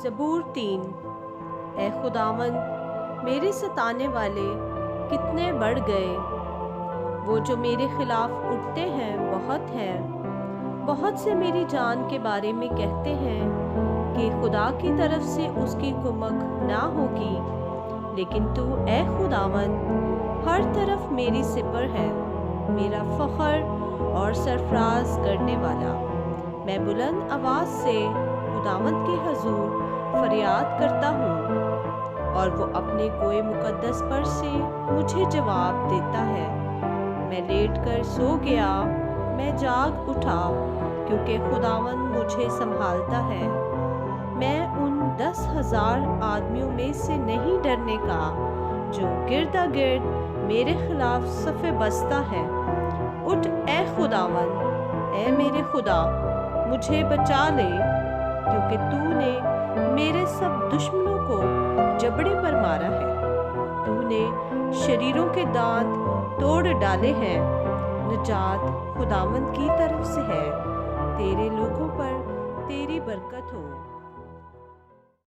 ज़बूर 3। ए खुदावन, मेरे सताने वाले कितने बढ़ गए। वो जो मेरे खिलाफ उठते हैं बहुत हैं। बहुत से मेरी जान के बारे में कहते हैं कि खुदा की तरफ से उसकी कुमक ना होगी। लेकिन तू ए खुदावन हर तरफ मेरी सिपर है, मेरा फ़ख्र और सरफराज करने वाला। मैं बुलंद आवाज़ से खुदावंद के हजूर फरियाद करता हूँ और वो अपने कोई मुकद्दस पर से मुझे जवाब देता है। मैं लेट कर सो गया, मैं जाग उठा, क्योंकि खुदावंद मुझे संभालता है। मैं उन 10,000 आदमियों में से नहीं डरने का जो गिरदा गिर्द मेरे खिलाफ सफ़े बसता है। उठ ए खुदावंद, ए मेरे खुदा, मुझे बचा ले, क्योंकि तूने मेरे सब दुश्मनों को जबड़े पर मारा है। तूने शरीरों के दांत तोड़ डाले हैं। निजात खुदावंद की तरफ से है। तेरे लोगों पर तेरी बरकत हो।